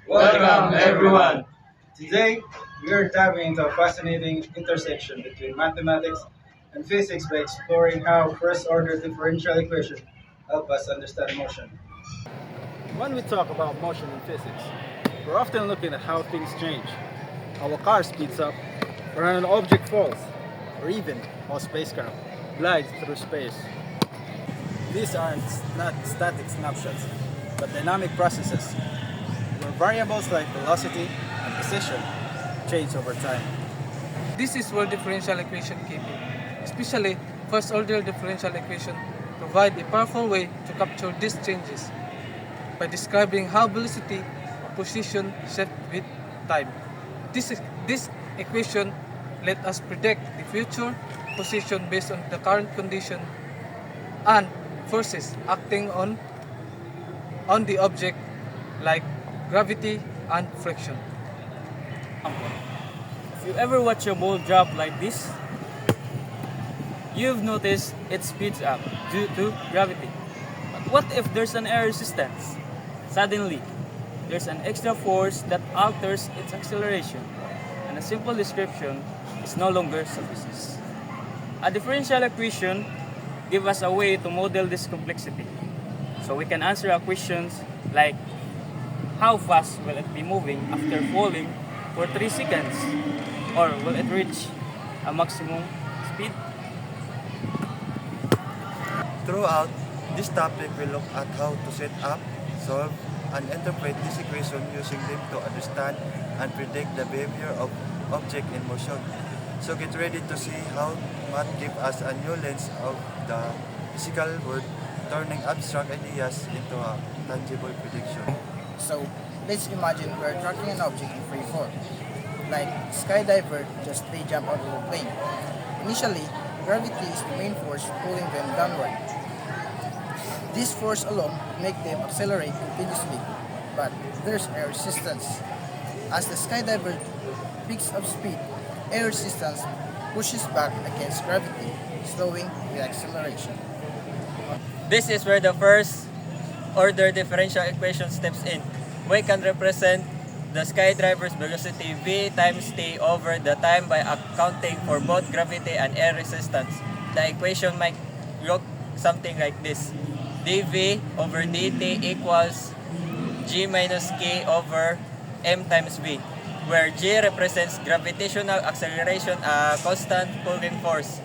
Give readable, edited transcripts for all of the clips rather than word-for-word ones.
Welcome, everyone. Today, we are diving into a fascinating intersection between mathematics and physics by exploring how first order differential equations help us understand motion. When we talk about motion in physics, we're often looking at how things change, how a car speeds up, or how an object falls, or even how a spacecraft glides through space. These aren't not static snapshots, but dynamic processes where variables like velocity and position change over time. This is where differential equation came in. Especially first order differential equation provide a powerful way to capture these changes by describing how velocity or position shift with time. This equation let us predict the future position based on the current condition and forces acting on the object like gravity and friction. If you ever watch a ball drop like this, you've noticed it speeds up due to gravity. But what if there's an air resistance? Suddenly, there's an extra force that alters its acceleration, and a simple description is no longer sufficient. A differential equation gives us a way to model this complexity, so we can answer our questions like how fast will it be moving after falling for 3 seconds? Or will it reach a maximum speed? Throughout this topic, we look at how to set up, solve, and interpret this equation using them to understand and predict the behavior of object in motion. So get ready to see how math gives us a new lens of the physical world, turning abstract ideas into a tangible prediction. So let's imagine we're tracking an object in free fall. Like skydiver just they jump out of the plane. Initially, gravity is the main force pulling them downward. This force alone make them accelerate continuously, but there's air resistance. As the skydiver picks up speed, air resistance pushes back against gravity, slowing the acceleration. This is where the first order differential equation steps in. We can represent the skydiver's velocity v times t over the time by accounting for both gravity and air resistance. The equation might look something like this. dv over dt equals g minus k over m times v, where g represents gravitational acceleration, a constant pulling force.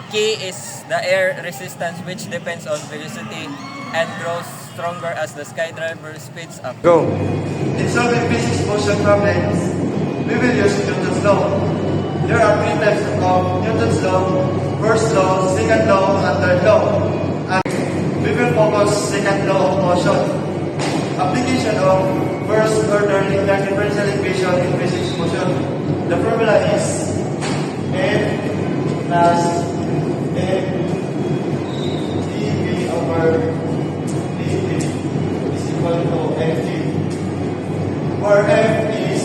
K is the air resistance, which depends on velocity and grows stronger as the skydiver speeds up. Go! In solving physics motion problems, we will use Newton's law. There are three types of Newton's law: first law, second law, and third law. And we will focus second law of motion. Application of first order linear differential equation in physics motion. The formula is F plus F dv over dt is equal to ft, where F is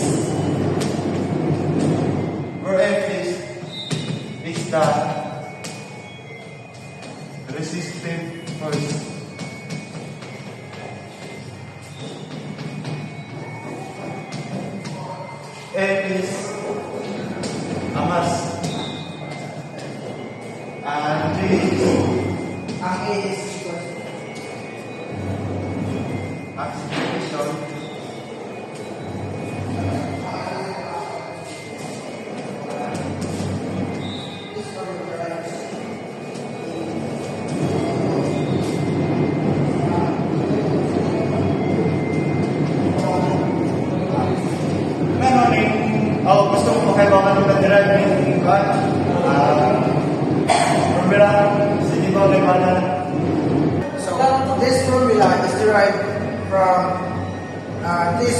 the resistive force. F is a mass, and G is acceleration. Gusto mo pakailangan ng mag-drive formula, sige ba may mana? So this formula is derived from this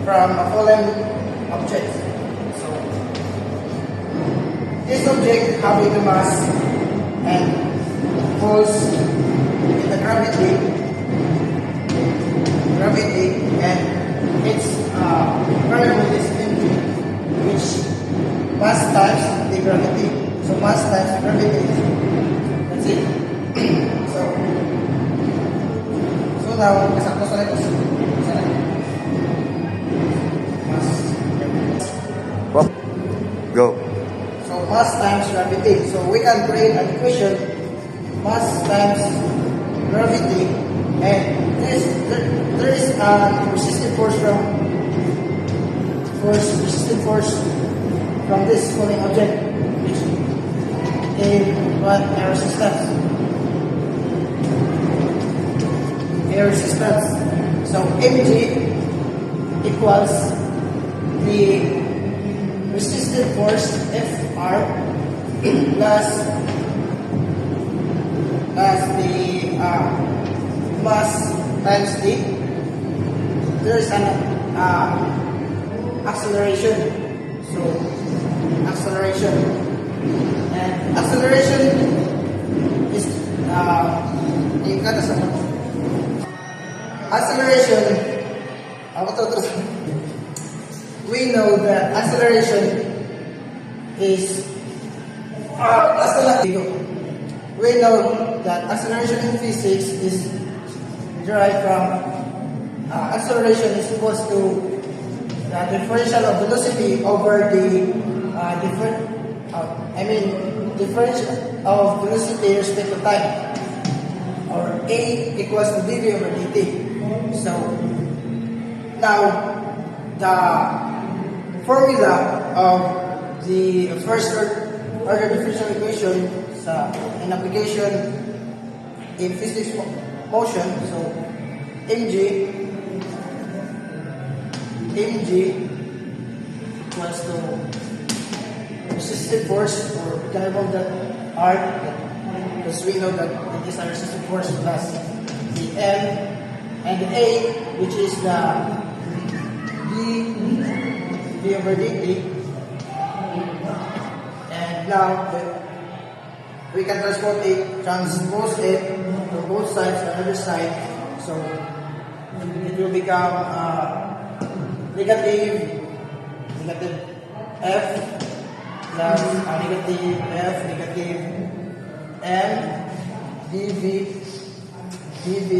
from a fallen object. So this object having the mass and falls in the gravity and its variable is mv, which mass times the gravity. So mass times gravity. That's it. so now, kasakto sa letos. Go. So mass times gravity. So we can create an equation, mass times gravity, and there is a resistive force from this falling object, which is what air resistance. Air resistance. So mg equals the resistive force Fr plus the mass times d. There is an acceleration. So acceleration is acceleration. We know that acceleration is we know that acceleration in physics is derived from acceleration is equals to the differential of velocity over the differential of velocity respect to time, or a equals to dv over dt. So now the formula of the first order differential equation in application in physics motion. So mg equals to resistive force, or we can remove that R, because we know that it is a resistive force, plus the M and the A, which is the d over dt. And now we can transpose it to both sides on the other side. So it will become negative f plus negative f negative m dv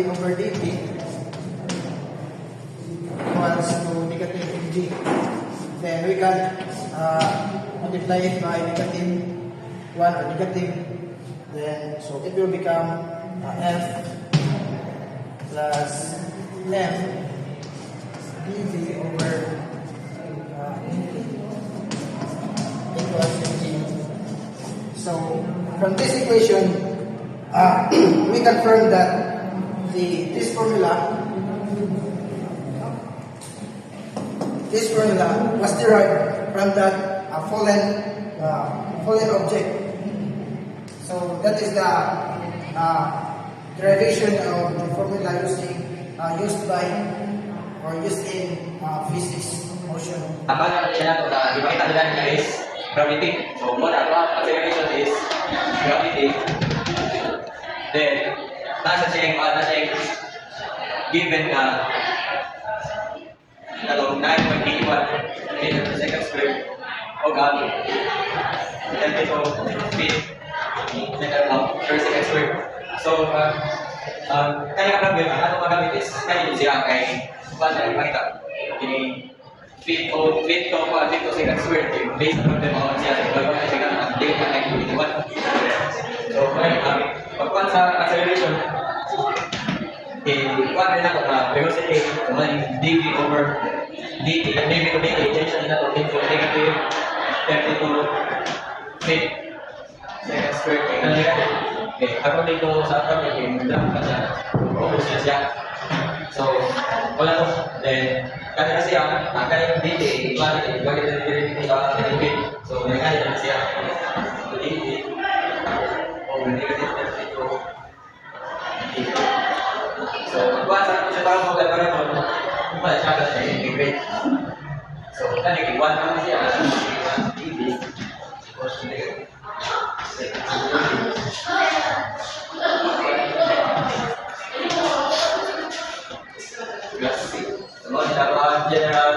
over dt equals to negative mg. Then we can multiply it by negative 1 or negative. Then so it will become f plus m dv over equals mg. So from this equation, we confirm that this formula was derived from that fallen object. So that is the derivation of the formula used in physics motion. Apa siya na ito na ipakita nila nila is gravity. So muna ang acceleration is gravity. Then nasa siya yung given na 9.81 meter per second square o gano'n 32 feet per second square. So kaya problem ang magamit is kaya yun siya kay paano ipakita kini feet to second square based on the problem siya sa iba na siya ang date na 9.81. So pagkuhan sa acceleration kuhan rin ako na velocity dv over dt and dv to dt change na ito into negative 32 feet second square. Okay, ako dito sa akin magdamag pa siya focus siya. So wala to, then kaya na siya kaya yung dt bakit na dito sa feet. So kaya na siya dt over negative 32 feet. So, magbuhat sa parang magkakaroon mo, wala siya kasi integrate. So, kanig, iwan naman siya. TV. So, dapat general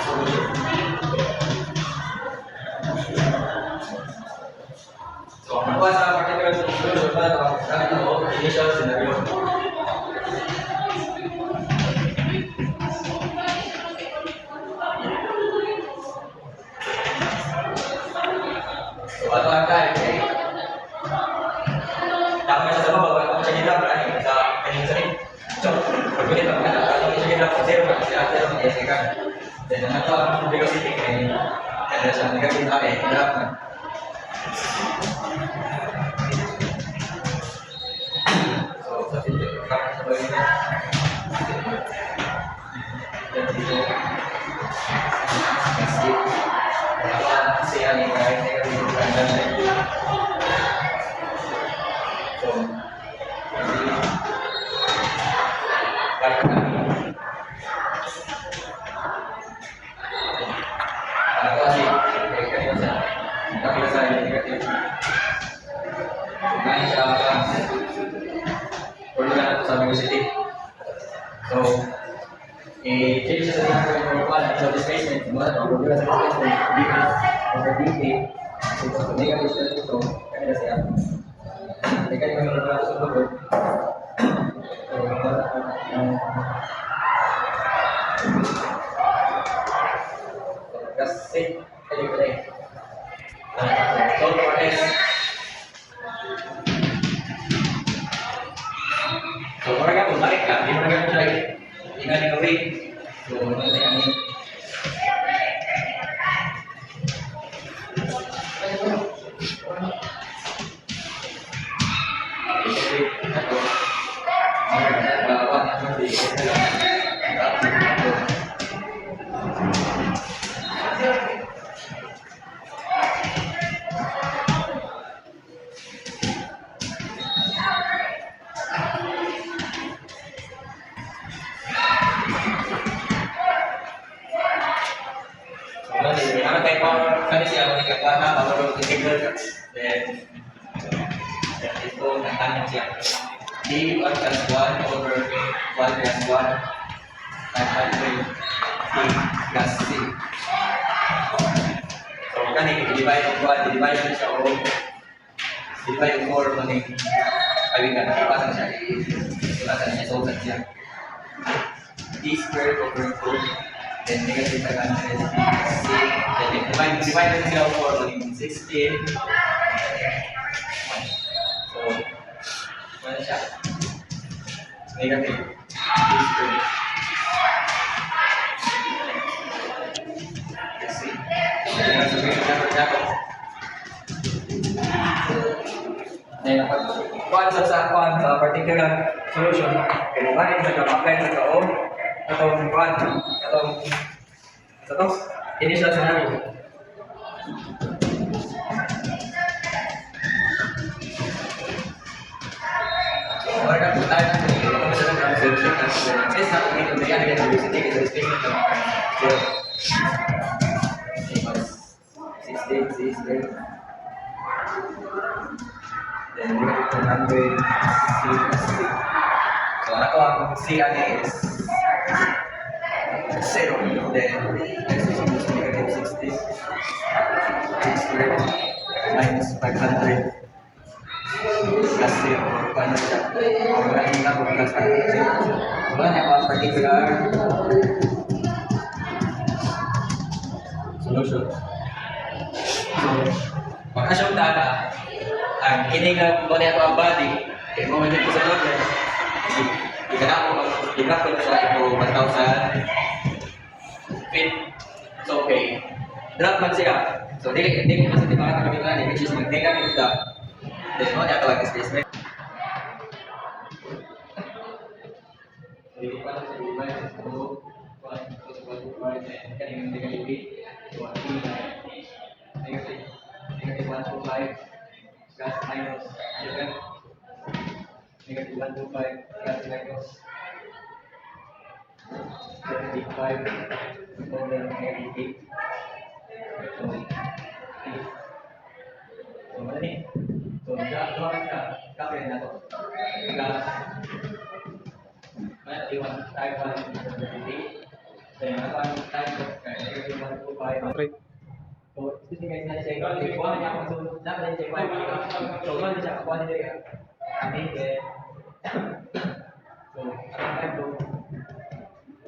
solution. So, magbuhat sa particular solution, initial scenario. sakit. So, pagkulit ang ano siya gina sa zero kasi ate ang yes ka. Then ano ang velocity kay kada sa negative ay graph na. So, sa video ka sa bagay na. Then dito kasi kasi ani kahit negative ka na. So, so, change sa number one, so displacement, over dk, so negative so kaya na siya. Kaya kami magkakaroon sa bubog. Kasi, kaya ko rin. So, for S. So, para ka kung balik ka, hindi mo na gano'n lagi. Tingnan yung away. So, tingnan yung kani siya ang ikakwana, mawala ng integral ka. Then, ito, nagtanong siya. D1 plus 1 over 1 plus 1 500 T plus C. So, kani, i-divide yung 1, i-divide mo siya o i-divide yung 4 mo ni kawin ka, nakipasa siya. Ipasa niya, sukat siya. D squared over 2 then negative 500 C. Then divide natin sila 4 magiging 16. So, ano siya? Negative. D squared. C. Then, sabihin ko na then, kuhaan sa particular solution, kailangan sa apply sa kao, atong kuhaan, atong initial scenario. Warga tayo na kung saan ang solution ng S na kung ito kaya naging velocity kasi displacement ng 0. 16 C squared. Then we have 100 C plus C. So ako ang C ani is 0. Then x is equal to negative 60 C squared minus 500 plus 0. Paano siya? Wala yung number plus 500. Wala niya ang particular solution. So, pagkasyong data, ang kininga mo niya ang body, kaya mo dito sa problem, ikakap ko sa ito 1,000 feet. So, okay. Drop man siya. So, hindi ko kasi timakan kami nga, which is mag-negative da. Then, mo niya tawag displacement. So, hindi pa lang sa device, so, 1, and kaningang negative 8, 1, negative 125 plus minus negative 125 plus minus 75 over negative 8. So, wala ni. So, doon ka, kapit na to. Plus, mana iwan type 1 negative 8. Then, ang type of negative 125. So, ini guys na siya ikaw, kuha niya ako. So, dapat niya siya so, kuha niya siya, kuha niya kami, so, ang time to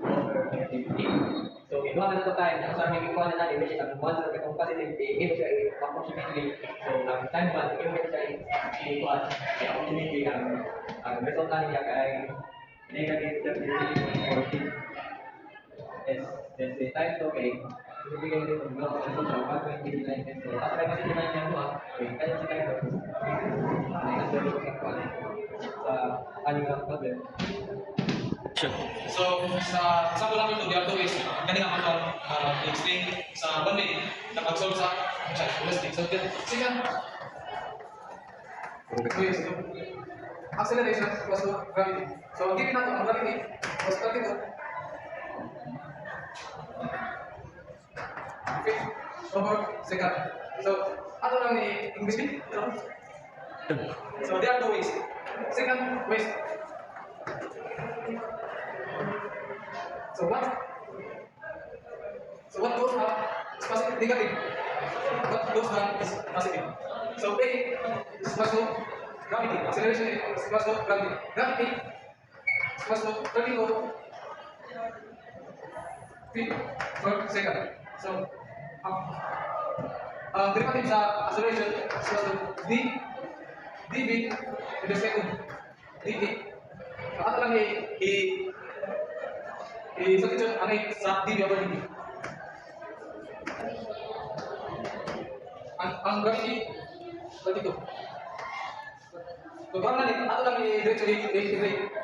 over negative 8. So, Gawa na ito tayo, kung saan may ikuha na natin, which is ang once na itong positive, ito siya approximately. So, ang time one, ito siya ikuha. Approximately, ang result na niya ay negative 33.14. Yes, then the time to okay. Ibigay nito ng block ng result ng 129 pesos. Tapos ay positive na niya mo okay, kaya si time to. Ay, nasa ito sa kuha sa aning problem. So, sa example number 2, there are two ways. Kanina ako i-explain sa 1 minute na pag-solve sa holistic. So, second ways, acceleration equals to gravity. So, given natin ang gravity was 32 feet over second. So, ato lang ni English speak. So, there are two ways. Second ways. So what goes up is positive, negative. What goes down is positive. So A is equal to gravity. Acceleration is equal to gravity. Gravity is equal to 32 feet per second. So derivative sa acceleration is equal to dv with respect to dt. So ato lang i-substitute ang sa dv over dt. Ang gravity 32. So parang ato lang i-integrate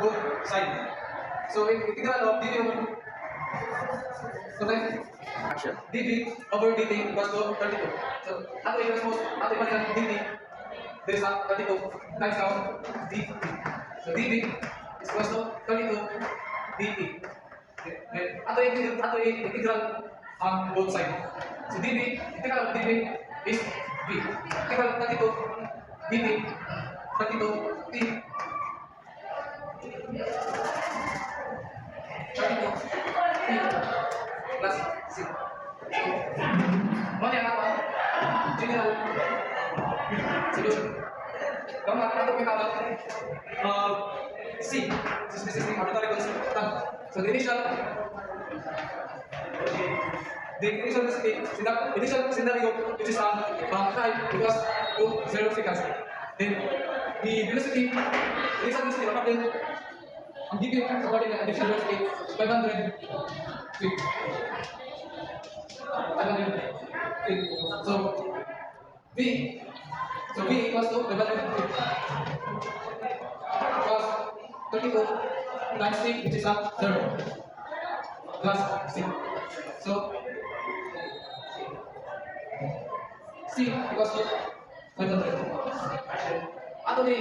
both side. So integral of dv over dv over dt equals to 32. So ato i-transpose ato i-palitan dt there is a 32 times now dv. So dv is equals to 32 dt. Ato integral on both sides. So dv, integral of dv is v. Integral of 32 dt, 32 t. 32 t plus c. So, ano yung general solution. Kung ato pinatawag C, specific arbitrary constant. So the initial scenario, which is time equals to 0 seconds. Then the velocity, initial velocity according ang dv according to initial velocity 500 feet. 500 feet. So v equals to 500 feet. Plus 32 times t, which is 0 plus c. So c equals to 500. Ato ni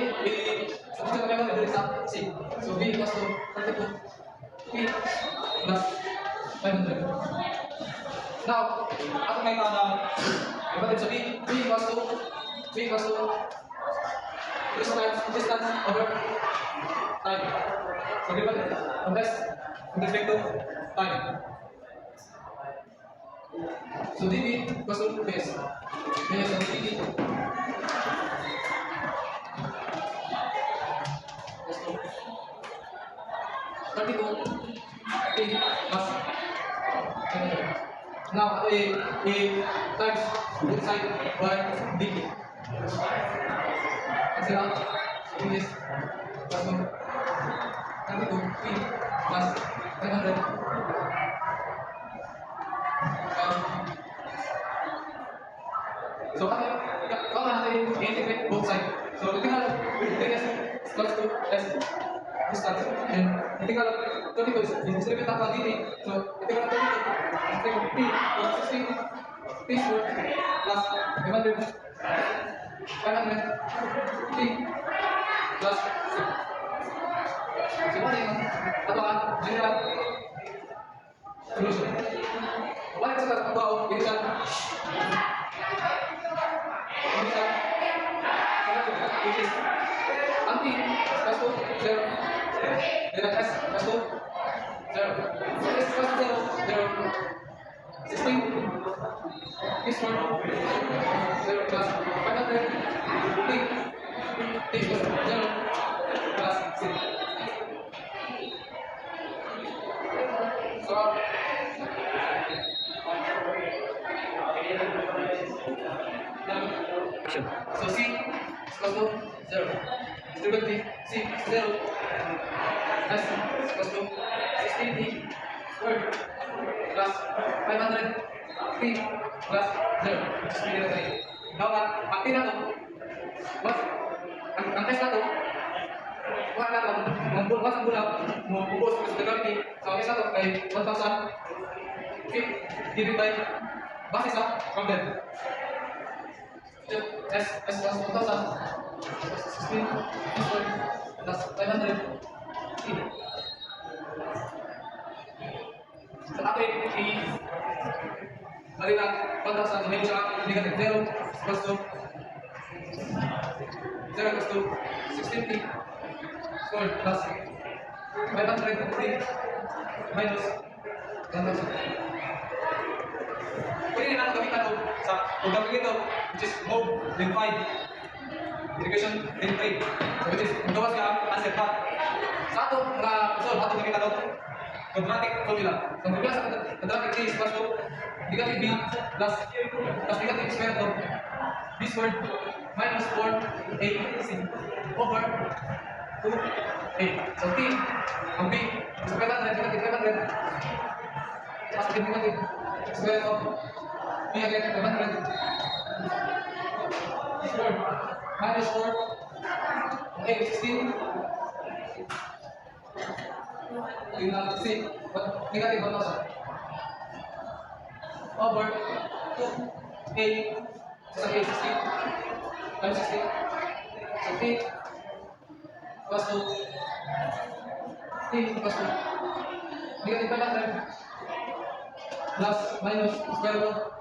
substitute kami ng sa c. So v equals to 32 t plus 500. Now, ato may derivative sa v equals to distance over time. So derivative of this with respect to time. So dv equals to base. Base of dv equals to 32 t plus 500. Now ato times both side by dv. Cancel out. So this equals to 32 t plus 500. So kalau natin integrate both sides. So integral radius is equals to s distance and integral 32 is distributed upon dt. So integral 32 is t plus 16 t squared plus 500 t plus 6. So ano yung general solution? Balik sa pagbabaw, initial which is anti equals to 0, then s equals to 0. So s equals to 0, 16 is 1, 0 plus 500 t equals to 0 plus 6. So So C is equal to 0. Distributive C is 0. S is equal to 16T squared plus 500 T plus 0. Which is medium 3. Now, ang T na to, what? Ang test na to, kuha na to, once ang bulag, mabubos sa gravity. So, ang test na to kay 1,000 feet divided by base sa problem. S plus 1,000 16 squared plus 500 T. Sa atin, bali na 1,000 may siya negative 0 equals to 0 equals to 16T squared plus 500T minus 1,000. Pwede na natin gamitan ito sa program ito, which is mode then 5 integration then 3. So which is kung gawas ka answer pa. Sa ato mga solve ato gamitan ito quadratic formula. So formula sa quadratic T is equals to negative B plus negative square of B squared minus 4AC over 2A. So T ang B is 500 negative plus negative square of B again 500 squared minus 4 A 16 in C negative 1,000 over 2A sa A 16 times 16 so T equals to negative 500 plus minus square root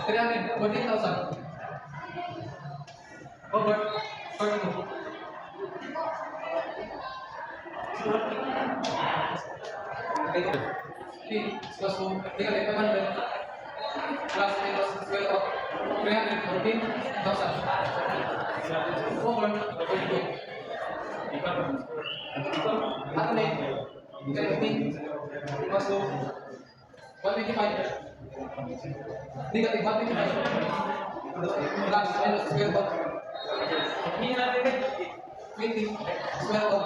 314,000 over 42. T equals to negative 500 plus minus square root 314,000 over 42. At T equals to 125 negative 125 plus minus square root 20 square root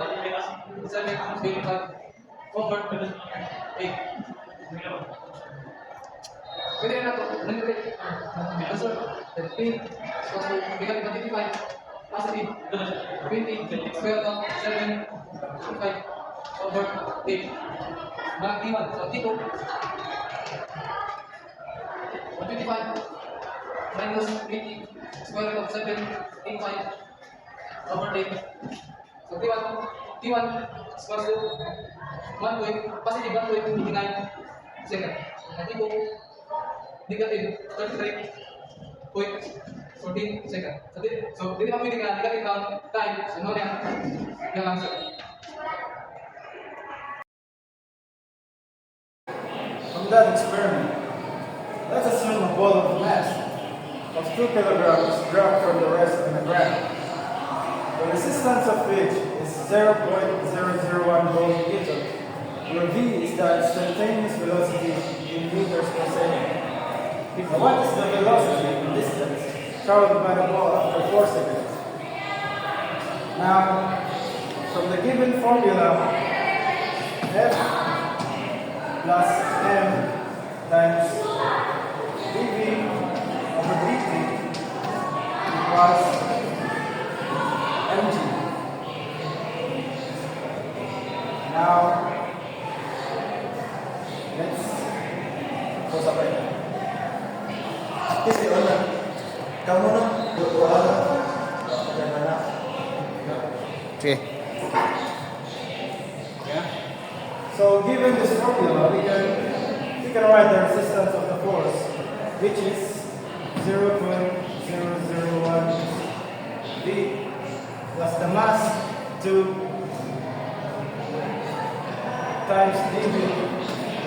725 over 8. Pwede na ito. Answer. T equals to negative 125 positive 20 square root 725 over 8. Balang T1. So T2 125 minus 20 square root of 785 over 8. So T1 equals to 1 positive 1.29 second. And T2 negative 33.14 second. So dito pa pwede ka negative count time. So no yung answer. From that experiment, let's assume a ball of mass of 2 kilograms dropped from the rest on the ground. The resistance of which is 0.001 volts-meter, where V is the instantaneous velocity in meters per second. Now, what is the velocity in distance traveled by the ball after 4 seconds? Now, from the given formula, F plus M times dV over dt equals mg. Now, let's go sabay. Kasi wala. Kamu na. Wala. Okay. Yeah. So given this formula, we can write the resistance of the force, which is 0.001 V plus the mass 2 times dV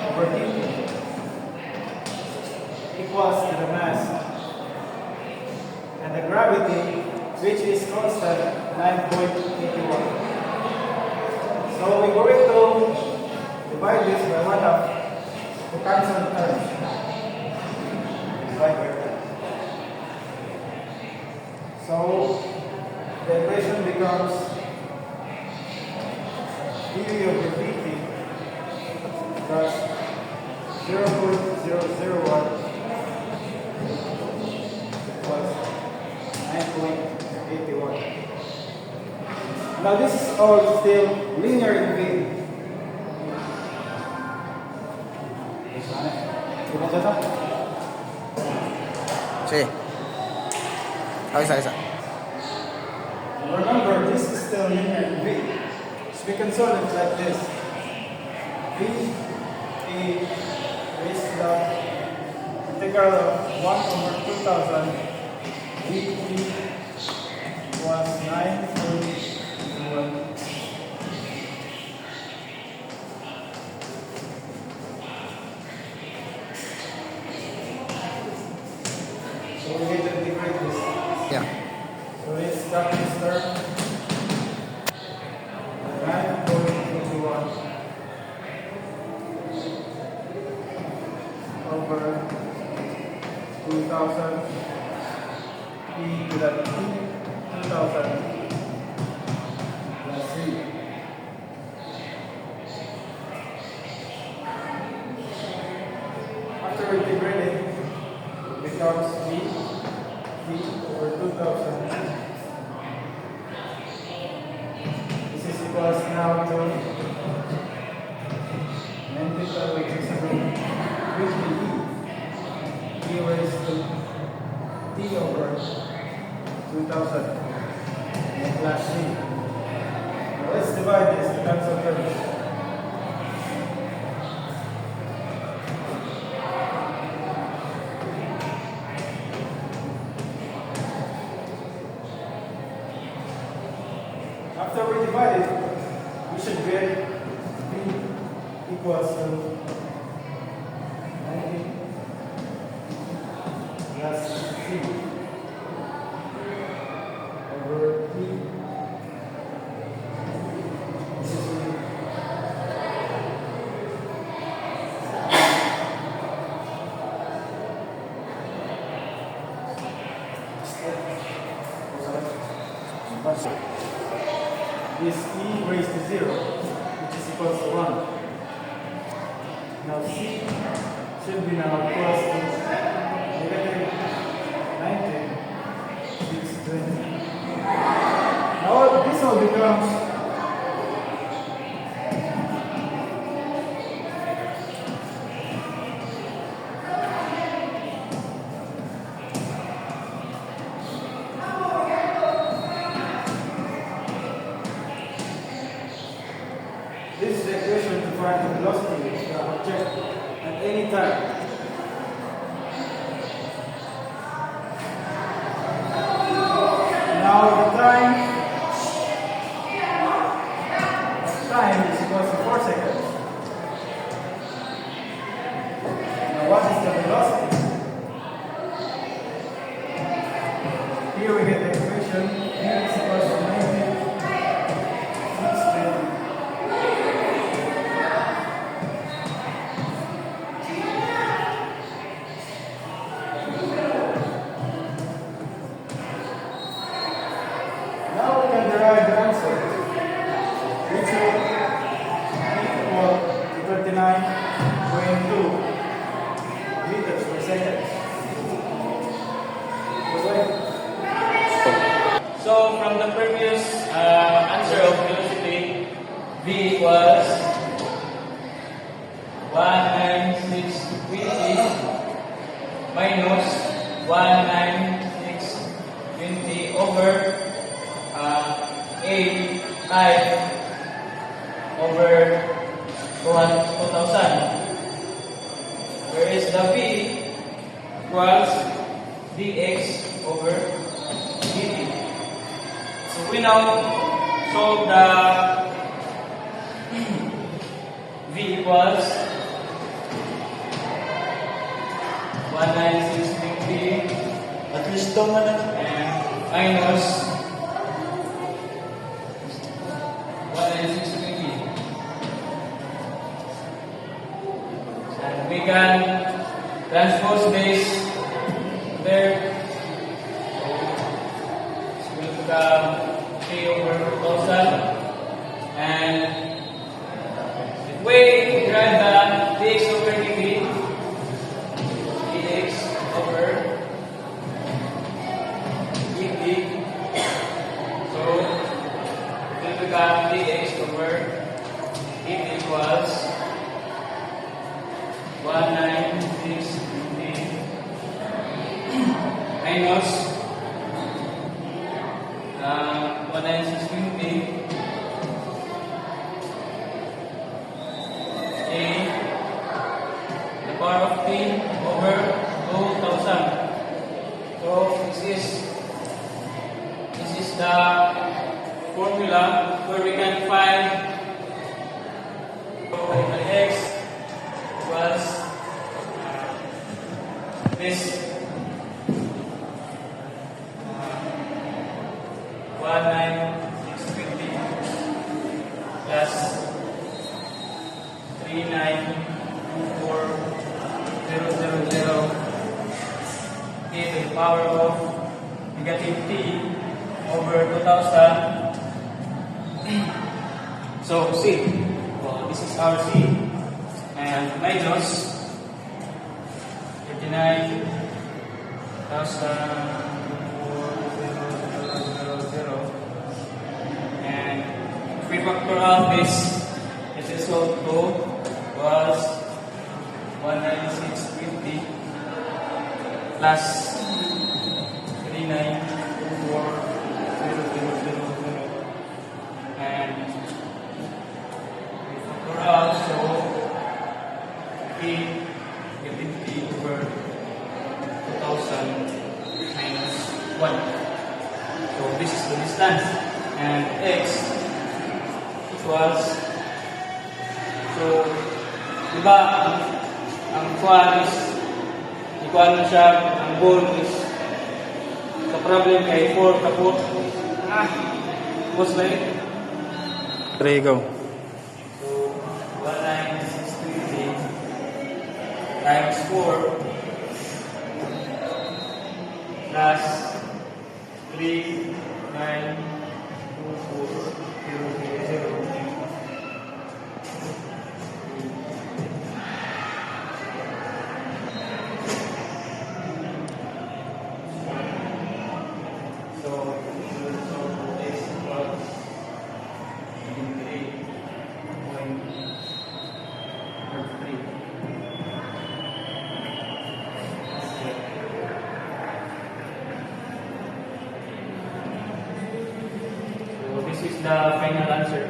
over dt equals to the mass, and the gravity, which is constant 9.81. So we're going to divide this by 1/2 to cancel the terms. Divide by 1. becomes dv over dt plus 0.001 plus 9.81. Now this is all still linear in V. Sige. Isa. Remember, this is still linear in V. So we can solve it like this. V A is the integral of 1 over 2000 dt was 9.1. So we get to integrate this. Yeah. So let's start this term. 9.21 over 2000 e to the 2000 plus 3. After we integrate it, it becomes v over 2000. This is equals now to 90 which is 50 e raised to t over 2000 and plus c. Now let's divide this to cancel terms. After we divide it, we should get v equals to 90 plus c over t. This is this e raised to 0, which is equals to 1. Now c should be now equals to negative 90, 620. Now this all becomes this is the equation to find the velocity of the object at any time. Now the time is equal to 4 seconds. Now what is the velocity? Here we get the equation v is equal to 90 620. Now we can derive the answer, which will equal to 39.2 meters per second. So from the previous answer of velocity, v equals 19620 minus 19620 over 8 times over 2000. Whereas the v equals dx over dt. So we now solve the v equals 19620 at least minus 19620. And we can transpose this there. So it's going to become k over 2000. And if we derive the dx over dt, dx over dt, so it will become dx over dt equals 19650 minus 19650 a the power of t over 2000. So this is the formula where we can find the x equals this 19650 plus 3924000 a to the power of negative t over 2000. So C, well, this is our C, and minus 39,4000, and if we factor out this, it is equal to was 19650 plus 3924000, and we factor out, so P getting P over 2000 minus 1. So this is the distance, and x equals, so diba ang kuan is ikuan na siya, ang goal is sa problem kay 4 kapot was like 3, go. so 19650 times 4 plus 3924000. So x equals 23.43. So this is the final answer.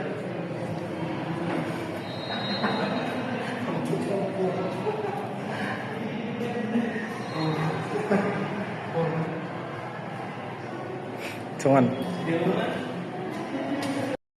Tungan. Di ba?